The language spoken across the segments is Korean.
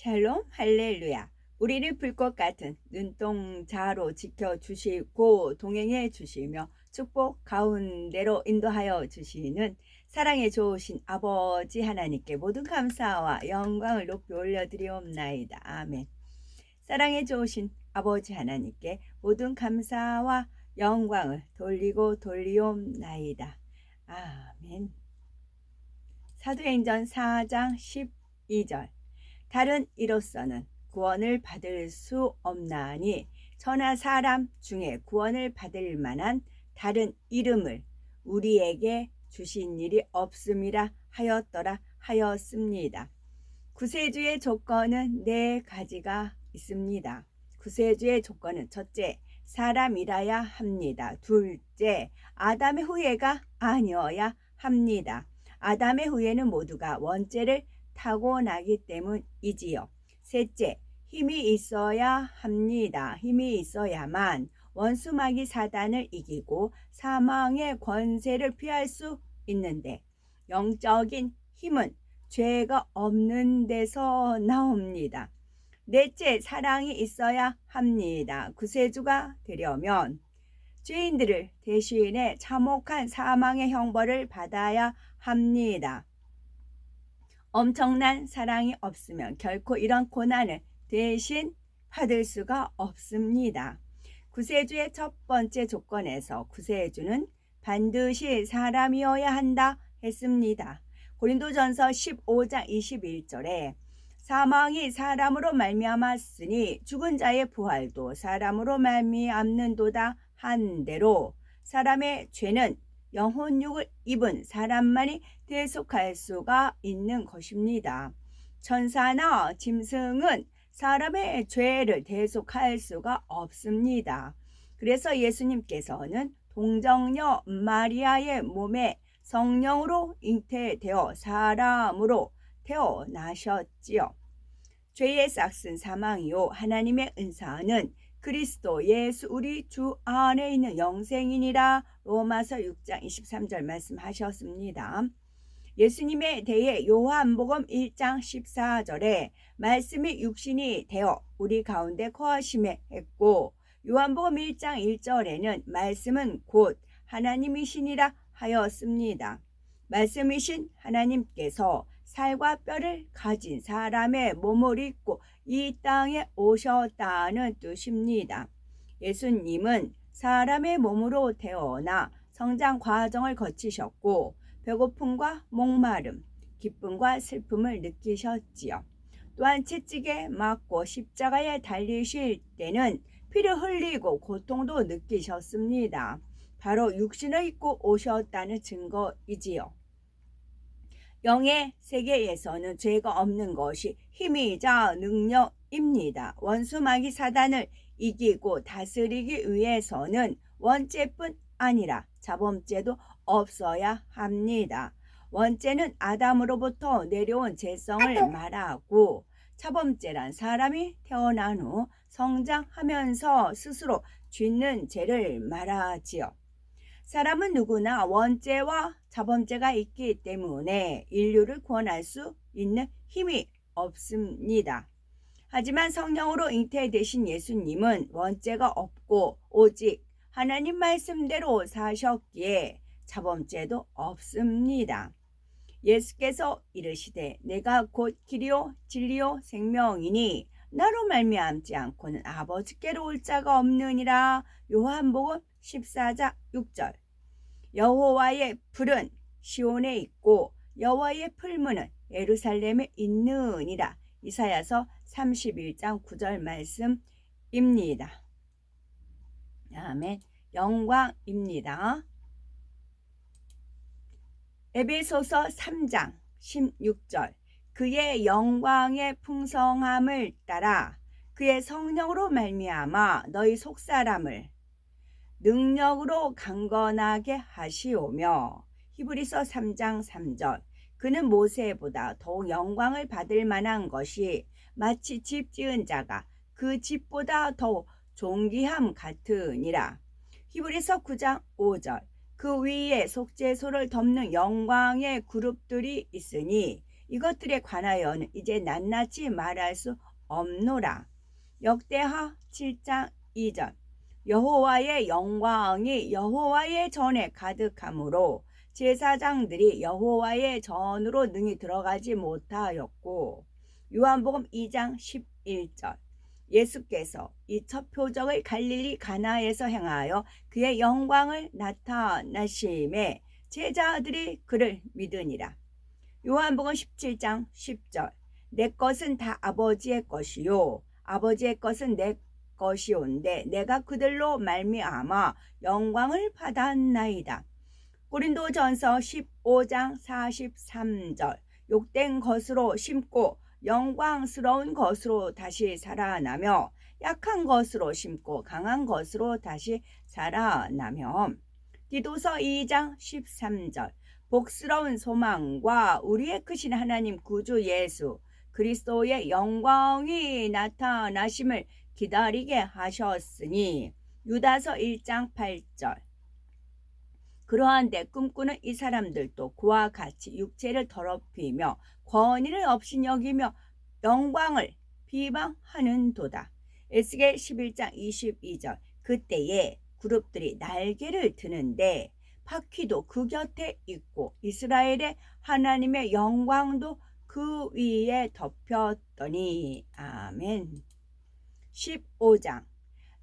샬롬 할렐루야. 우리를 불꽃 같은 눈동자로 지켜주시고 동행해 주시며 축복 가운데로 인도하여 주시는 사랑의 좋으신 아버지 하나님께 모든 감사와 영광을 높이 올려드리옵나이다. 아멘. 사랑의 좋으신 아버지 하나님께 모든 감사와 영광을 돌리고 돌리옵나이다. 아멘. 사도행전 4장 12절. 다른 이로서는 구원을 받을 수 없나니 천하 사람 중에 구원을 받을 만한 다른 이름을 우리에게 주신 일이 없음이라 하였더라 하였습니다. 구세주의 조건은 4가지가 있습니다. 구세주의 조건은 첫째, 사람이라야 합니다. 둘째, 아담의 후예가 아니어야 합니다. 아담의 후예는 모두가 원죄를 타고나기 때문이지요. 셋째, 힘이 있어야 합니다. 힘이 있어야만 원수마귀 사단을 이기고 사망의 권세를 피할 수 있는데 영적인 힘은 죄가 없는 데서 나옵니다. 넷째, 사랑이 있어야 합니다. 구세주가 되려면 죄인들을 대신해 참혹한 사망의 형벌을 받아야 합니다. 엄청난 사랑이 없으면 결코 이런 고난을 대신 받을 수가 없습니다. 구세주의 첫 번째 조건에서 구세주는 반드시 사람이어야 한다 했습니다. 고린도전서 15장 21절에 사망이 사람으로 말미암았으니 죽은 자의 부활도 사람으로 말미암는도다 한 대로 사람의 죄는 영혼육을 입은 사람만이 대속할 수가 있는 것입니다. 천사나 짐승은 사람의 죄를 대속할 수가 없습니다. 그래서 예수님께서는 동정녀 마리아의 몸에 성령으로 잉태되어 사람으로 태어나셨지요. 죄의 싹슨 사망이요 하나님의 은사는 그리스도 예수 우리 주 안에 있는 영생이니라 로마서 6장 23절 말씀하셨습니다. 예수님에 대해 요한복음 1장 14절에 말씀이 육신이 되어 우리 가운데 거하심에 했고 요한복음 1장 1절에는 말씀은 곧 하나님이시니라 하였습니다. 말씀이신 하나님께서 살과 뼈를 가진 사람의 몸을 입고 이 땅에 오셨다는 뜻입니다. 예수님은 사람의 몸으로 태어나 성장 과정을 거치셨고 배고픔과 목마름, 기쁨과 슬픔을 느끼셨지요. 또한 채찍에 맞고 십자가에 달리실 때는 피를 흘리고 고통도 느끼셨습니다. 바로 육신을 입고 오셨다는 증거이지요. 영의 세계에서는 죄가 없는 것이 힘이자 능력입니다. 원수마귀 사단을 이기고 다스리기 위해서는 원죄뿐 아니라 자범죄도 없어야 합니다. 원죄는 아담으로부터 내려온 죄성을 말하고 자범죄란 사람이 태어난 후 성장하면서 스스로 짓는 죄를 말하지요. 사람은 누구나 원죄와 자범죄가 있기 때문에 인류를 구원할 수 있는 힘이 없습니다. 하지만 성령으로 잉태되신 예수님은 원죄가 없고 오직 하나님 말씀대로 사셨기에 자범죄도 없습니다. 예수께서 이르시되 내가 곧 길이요 진리요 생명이니 나로 말미암지 않고는 아버지께로 올 자가 없느니라. 요한복음 14장 6절. 여호와의 불은 시온에 있고 여호와의 풀무는 예루살렘에 있느니라. 이사야서 31장 9절 말씀입니다. 아멘. 영광입니다. 에베소서 3장 16절. 그의 영광의 풍성함을 따라 그의 성령으로 말미암아 너희 속사람을 능력으로 강건하게 하시오며. 히브리서 3장 3절. 그는 모세보다 더욱 영광을 받을 만한 것이 마치 집 지은 자가 그 집보다 더욱 존귀함 같으니라. 히브리서 9장 5절. 그 위에 속죄소를 덮는 영광의 그룹들이 있으니 이것들에 관하여는 이제 낱낱이 말할 수 없노라. 역대하 7장 2절. 여호와의 영광이 여호와의 전에 가득하므로 제사장들이 여호와의 전으로 능히 들어가지 못하였고, 요한복음 2장 11절. 예수께서 이 첫 표적을 갈릴리 가나에서 행하여 그의 영광을 나타나심에 제자들이 그를 믿으니라. 요한복음 17장 10절. 내 것은 다 아버지의 것이요 아버지의 것은 내 것이온데 내가 그들로 말미암아 영광을 받았나이다. 고린도전서 15장 43절. 욕된 것으로 심고 영광스러운 것으로 다시 살아나며 약한 것으로 심고 강한 것으로 다시 살아나며. 디도서 2장 13절. 복스러운 소망과 우리의 크신 하나님 구주 예수 그리스도의 영광이 나타나심을 기다리게 하셨으니. 유다서 1장 8절. 그러한데 꿈꾸는 이 사람들도 그와 같이 육체를 더럽히며 권위를 없이 여기며 영광을 비방하는도다. 에스겔 11장 22절. 그때에 그룹들이 날개를 드는데 바퀴도 그 곁에 있고 이스라엘의 하나님의 영광도 그 위에 덮였더니. 아멘. 15장.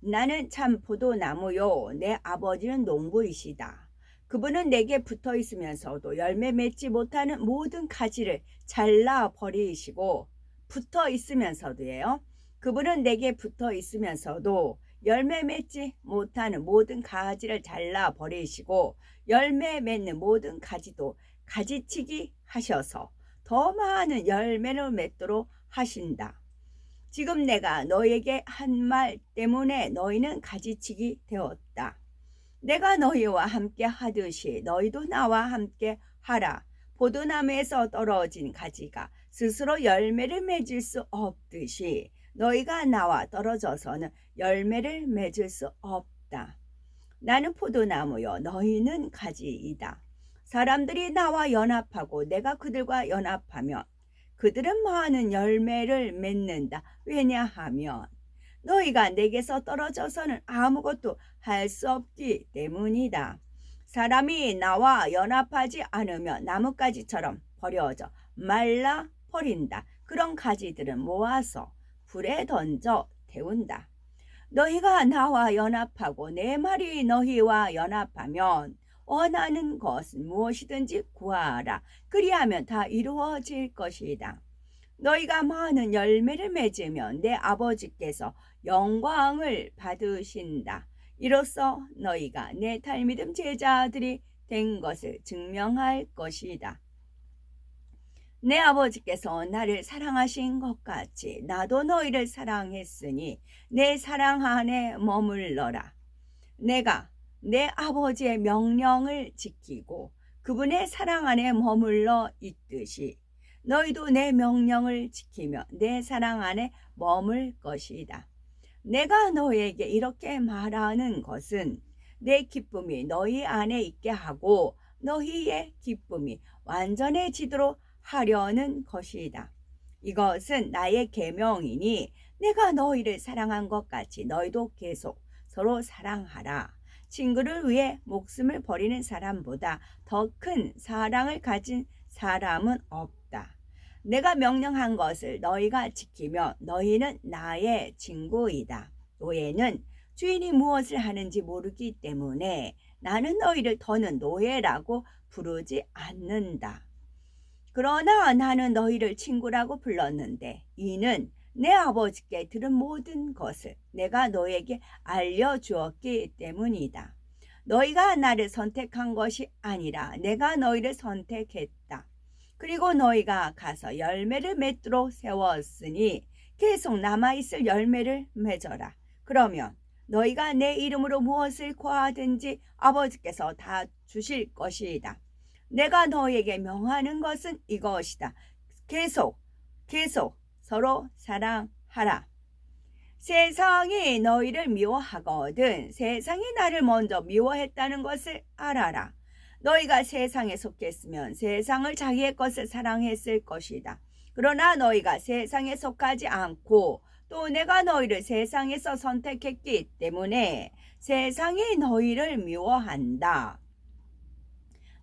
나는 참 포도나무요 내 아버지는 농부이시다. 그분은 내게 붙어 있으면서도 열매 맺지 못하는 모든 가지를 잘라 버리시고. 붙어 있으면서도예요. 그분은 내게 붙어 있으면서도 열매 맺지 못하는 모든 가지를 잘라 버리시고 열매 맺는 모든 가지도 가지치기 하셔서 더 많은 열매를 맺도록 하신다. 지금 내가 너에게 한 말 때문에 너희는 가지치기 되었다. 내가 너희와 함께 하듯이 너희도 나와 함께 하라. 포도나무에서 떨어진 가지가 스스로 열매를 맺을 수 없듯이 너희가 나와 떨어져서는 열매를 맺을 수 없다. 나는 포도나무요 너희는 가지이다. 사람들이 나와 연합하고 내가 그들과 연합하면 그들은 많은 열매를 맺는다. 왜냐하면 너희가 내게서 떨어져서는 아무것도 할 수 없기 때문이다. 사람이 나와 연합하지 않으면 나뭇가지처럼 버려져 말라 버린다. 그런 가지들은 모아서 불에 던져 태운다. 너희가 나와 연합하고 내 말이 너희와 연합하면 원하는 것은 무엇이든지 구하라. 그리하면 다 이루어질 것이다. 너희가 많은 열매를 맺으면 내 아버지께서 영광을 받으신다. 이로써 너희가 내 달믿음 제자들이 된 것을 증명할 것이다. 내 아버지께서 나를 사랑하신 것 같이 나도 너희를 사랑했으니 내 사랑 안에 머물러라. 내가 내 아버지의 명령을 지키고 그분의 사랑 안에 머물러 있듯이 너희도 내 명령을 지키며 내 사랑 안에 머물 것이다. 내가 너희에게 이렇게 말하는 것은 내 기쁨이 너희 안에 있게 하고 너희의 기쁨이 완전해지도록 하려는 것이다. 이것은 나의 계명이니 내가 너희를 사랑한 것 같이 너희도 계속 서로 사랑하라. 친구를 위해 목숨을 버리는 사람보다 더 큰 사랑을 가진 사람은 없다. 내가 명령한 것을 너희가 지키며 너희는 나의 친구이다. 노예는 주인이 무엇을 하는지 모르기 때문에 나는 너희를 더는 노예라고 부르지 않는다. 그러나 나는 너희를 친구라고 불렀는데 이는 내 아버지께 들은 모든 것을 내가 너에게 알려주었기 때문이다. 너희가 나를 선택한 것이 아니라 내가 너희를 선택했다. 그리고 너희가 가서 열매를 맺도록 세웠으니 계속 남아있을 열매를 맺어라. 그러면 너희가 내 이름으로 무엇을 구하든지 아버지께서 다 주실 것이다. 내가 너희에게 명하는 것은 이것이다. 계속 서로 사랑하라. 세상이 너희를 미워하거든 세상이 나를 먼저 미워했다는 것을 알아라. 너희가 세상에 속했으면 세상을 자기의 것을 사랑했을 것이다. 그러나 너희가 세상에 속하지 않고 또 내가 너희를 세상에서 선택했기 때문에 세상이 너희를 미워한다.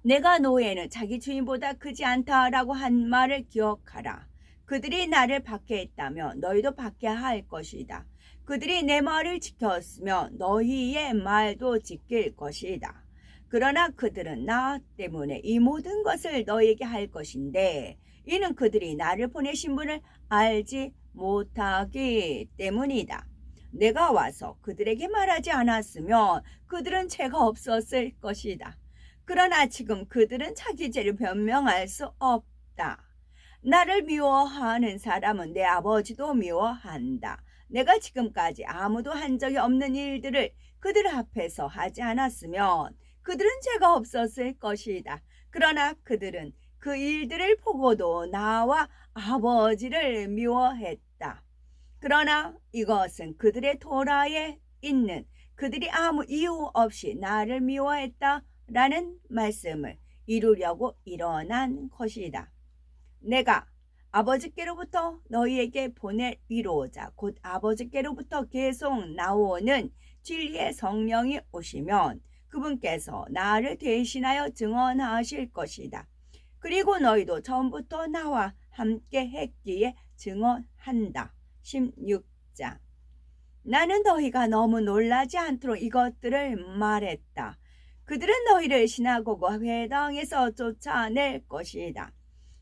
내가 노예는 자기 주인보다 크지 않다라고 한 말을 기억하라. 그들이 나를 박해했다면 너희도 박해할 것이다. 그들이 내 말을 지켰으면 너희의 말도 지킬 것이다. 그러나 그들은 나 때문에 이 모든 것을 너희에게 할 것인데 이는 그들이 나를 보내신 분을 알지 못하기 때문이다. 내가 와서 그들에게 말하지 않았으면 그들은 죄가 없었을 것이다. 그러나 지금 그들은 자기 죄를 변명할 수 없다. 나를 미워하는 사람은 내 아버지도 미워한다. 내가 지금까지 아무도 한 적이 없는 일들을 그들 앞에서 하지 않았으면 그들은 죄가 없었을 것이다. 그러나 그들은 그 일들을 보고도 나와 아버지를 미워했다. 그러나 이것은 그들의 토라에 있는 그들이 아무 이유 없이 나를 미워했다라는 말씀을 이루려고 일어난 것이다. 내가 아버지께로부터 너희에게 보낼 위로자 곧 아버지께로부터 계속 나오는 진리의 성령이 오시면 그분께서 나를 대신하여 증언하실 것이다. 그리고 너희도 처음부터 나와 함께 했기에 증언한다. 16장. 나는 너희가 너무 놀라지 않도록 이것들을 말했다. 그들은 너희를 시나고그 회당에서 쫓아낼 것이다.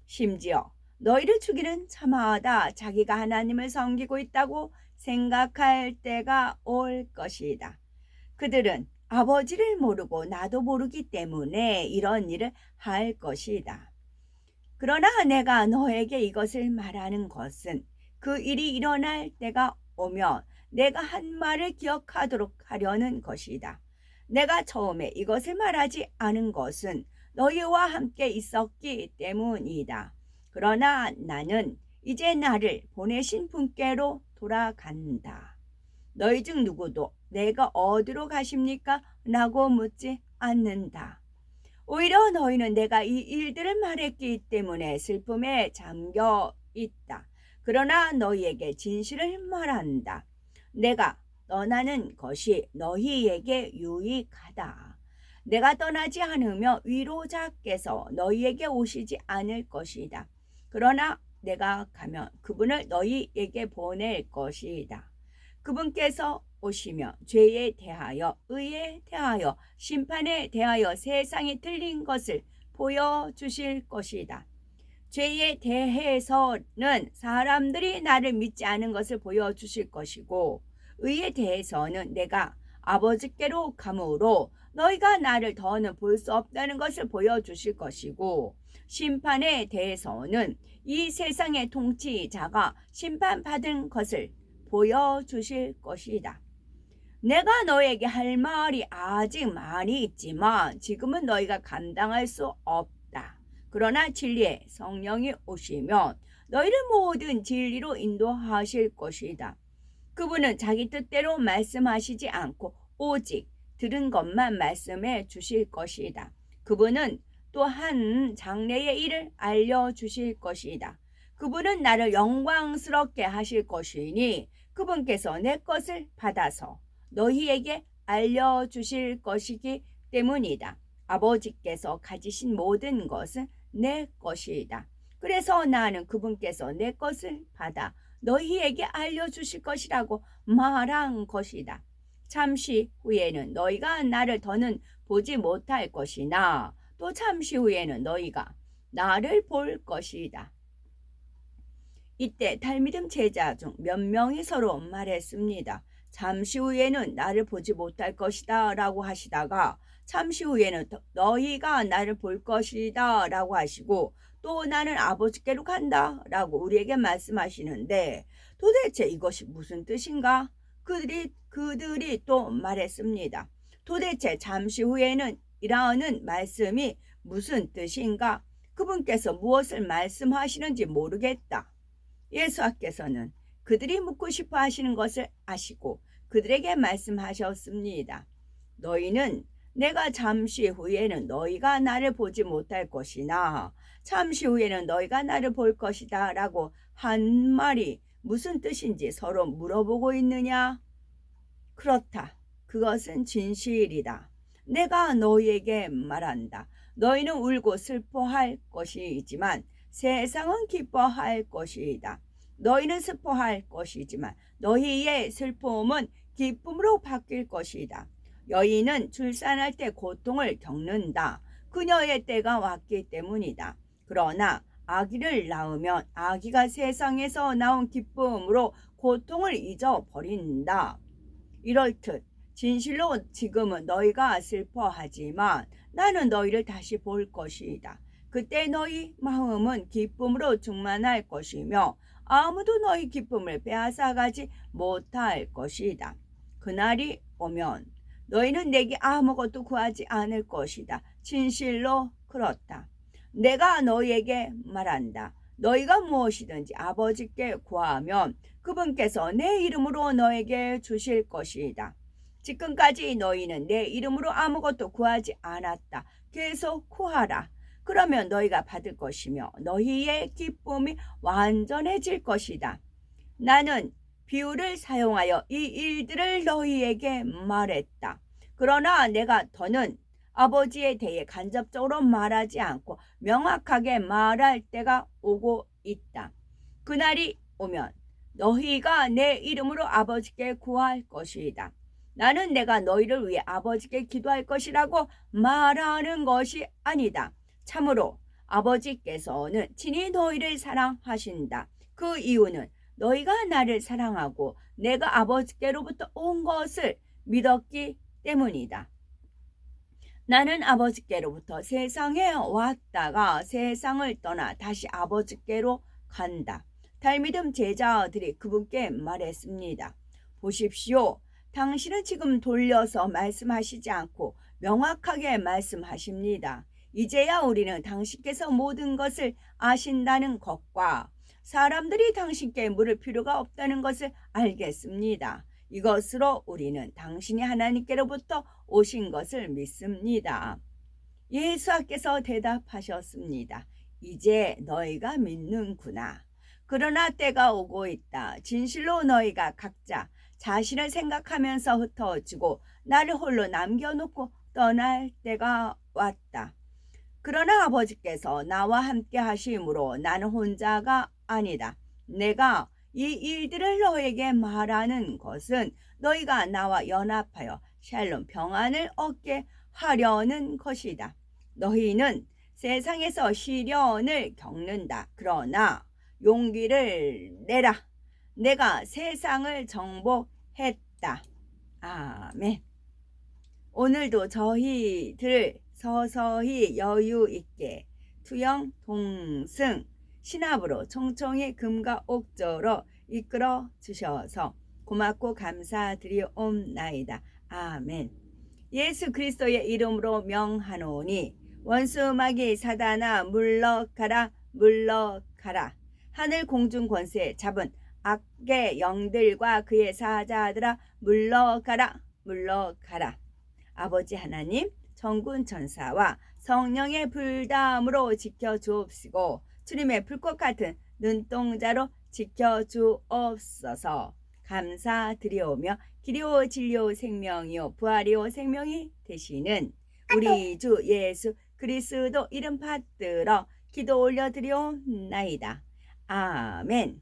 심지어 너희를 죽이는 참마다 자기가 하나님을 섬기고 있다고 생각할 때가 올 것이다. 그들은 아버지를 모르고 나도 모르기 때문에 이런 일을 할 것이다. 그러나 내가 너에게 이것을 말하는 것은 그 일이 일어날 때가 오면 내가 한 말을 기억하도록 하려는 것이다. 내가 처음에 이것을 말하지 않은 것은 너희와 함께 있었기 때문이다. 그러나 나는 이제 나를 보내신 분께로 돌아간다. 너희 중 누구도 내가 어디로 가십니까? 라고 묻지 않는다. 오히려 너희는 내가 이 일들을 말했기 때문에 슬픔에 잠겨 있다. 그러나 너희에게 진실을 말한다. 내가 떠나는 것이 너희에게 유익하다. 내가 떠나지 않으며 위로자께서 너희에게 오시지 않을 것이다. 그러나 내가 가면 그분을 너희에게 보낼 것이다. 그분께서 오시며 죄에 대하여 의에 대하여 심판에 대하여 세상이 틀린 것을 보여주실 것이다. 죄에 대해서는 사람들이 나를 믿지 않은 것을 보여주실 것이고 의에 대해서는 내가 아버지께로 가므로 너희가 나를 더는 볼 수 없다는 것을 보여주실 것이고 심판에 대해서는 이 세상의 통치자가 심판받은 것을 보여주실 것이다. 내가 너에게 할 말이 아직 많이 있지만 지금은 너희가 감당할 수 없다. 그러나 진리의 성령이 오시면 너희를 모든 진리로 인도하실 것이다. 그분은 자기 뜻대로 말씀하시지 않고 오직 들은 것만 말씀해 주실 것이다. 그분은 또한 장래의 일을 알려주실 것이다. 그분은 나를 영광스럽게 하실 것이니 그분께서 내 것을 받아서 너희에게 알려주실 것이기 때문이다. 아버지께서 가지신 모든 것은 내 것이다. 그래서 나는 그분께서 내 것을 받아 너희에게 알려주실 것이라고 말한 것이다. 잠시 후에는 너희가 나를 더는 보지 못할 것이나 또 잠시 후에는 너희가 나를 볼 것이다. 이때 달미듬 제자 중 몇 명이 서로 말했습니다. 잠시 후에는 나를 보지 못할 것이다 라고 하시다가 잠시 후에는 너희가 나를 볼 것이다 라고 하시고 또 나는 아버지께로 간다 라고 우리에게 말씀하시는데 도대체 이것이 무슨 뜻인가? 그들이 또 말했습니다. 도대체 잠시 후에는 이라는 말씀이 무슨 뜻인가? 그분께서 무엇을 말씀하시는지 모르겠다. 예수께서는 그들이 묻고 싶어 하시는 것을 아시고 그들에게 말씀하셨습니다. 너희는 내가 잠시 후에는 너희가 나를 보지 못할 것이나 잠시 후에는 너희가 나를 볼 것이다 라고 한 말이 무슨 뜻인지 서로 물어보고 있느냐? 그렇다. 그것은 진실이다. 내가 너희에게 말한다. 너희는 울고 슬퍼할 것이지만 세상은 기뻐할 것이다. 너희는 슬퍼할 것이지만 너희의 슬픔은 기쁨으로 바뀔 것이다. 여인은 출산할 때 고통을 겪는다. 그녀의 때가 왔기 때문이다. 그러나 아기를 낳으면 아기가 세상에서 나온 기쁨으로 고통을 잊어버린다. 이럴듯 진실로 지금은 너희가 슬퍼하지만 나는 너희를 다시 볼 것이다. 그때 너희 마음은 기쁨으로 충만할 것이며 아무도 너희 기쁨을 빼앗아가지 못할 것이다. 그날이 오면 너희는 내게 아무것도 구하지 않을 것이다. 진실로 그렇다. 내가 너희에게 말한다. 너희가 무엇이든지 아버지께 구하면 그분께서 내 이름으로 너에게 주실 것이다. 지금까지 너희는 내 이름으로 아무것도 구하지 않았다. 계속 구하라. 그러면 너희가 받을 것이며 너희의 기쁨이 완전해질 것이다. 나는 비유를 사용하여 이 일들을 너희에게 말했다. 그러나 내가 더는 아버지에 대해 간접적으로 말하지 않고 명확하게 말할 때가 오고 있다. 그날이 오면 너희가 내 이름으로 아버지께 구할 것이다. 나는 내가 너희를 위해 아버지께 기도할 것이라고 말하는 것이 아니다. 참으로 아버지께서는 친히 너희를 사랑하신다. 그 이유는 너희가 나를 사랑하고 내가 아버지께로부터 온 것을 믿었기 때문이다. 나는 아버지께로부터 세상에 왔다가 세상을 떠나 다시 아버지께로 간다. 달믿음 제자들이 그분께 말했습니다. 보십시오. 당신은 지금 돌려서 말씀하시지 않고 명확하게 말씀하십니다. 이제야 우리는 당신께서 모든 것을 아신다는 것과 사람들이 당신께 물을 필요가 없다는 것을 알겠습니다. 이것으로 우리는 당신이 하나님께로부터 오신 것을 믿습니다. 예수께서 대답하셨습니다. 이제 너희가 믿는구나. 그러나 때가 오고 있다. 진실로 너희가 각자 자신을 생각하면서 흩어지고 나를 홀로 남겨놓고 떠날 때가 왔다. 그러나 아버지께서 나와 함께 하심으로 나는 혼자가 아니다. 내가 이 일들을 너에게 말하는 것은 너희가 나와 연합하여 샬롬 평안을 얻게 하려는 것이다. 너희는 세상에서 시련을 겪는다. 그러나 용기를 내라. 내가 세상을 정복했다. 아멘. 오늘도 저희들 서서히 여유 있게 투영 동승 신압으로 총총히 금과 옥조로 이끌어 주셔서 고맙고 감사드리옵나이다. 아멘. 예수 그리스도의 이름으로 명하노니 원수마귀 사단아 물러가라 물러가라. 하늘 공중 권세 잡은 악의 영들과 그의 사자들아 물러가라 물러가라. 아버지 하나님 천군 천사와 성령의 불담으로 지켜주옵시고 주님의 불꽃 같은 눈동자로 지켜주옵소서. 감사드리오며 길이요 진리요 생명이요 부활이요 생명이 되시는 우리 주 예수 그리스도 이름 받들어 기도 올려드리옵나이다. 아멘.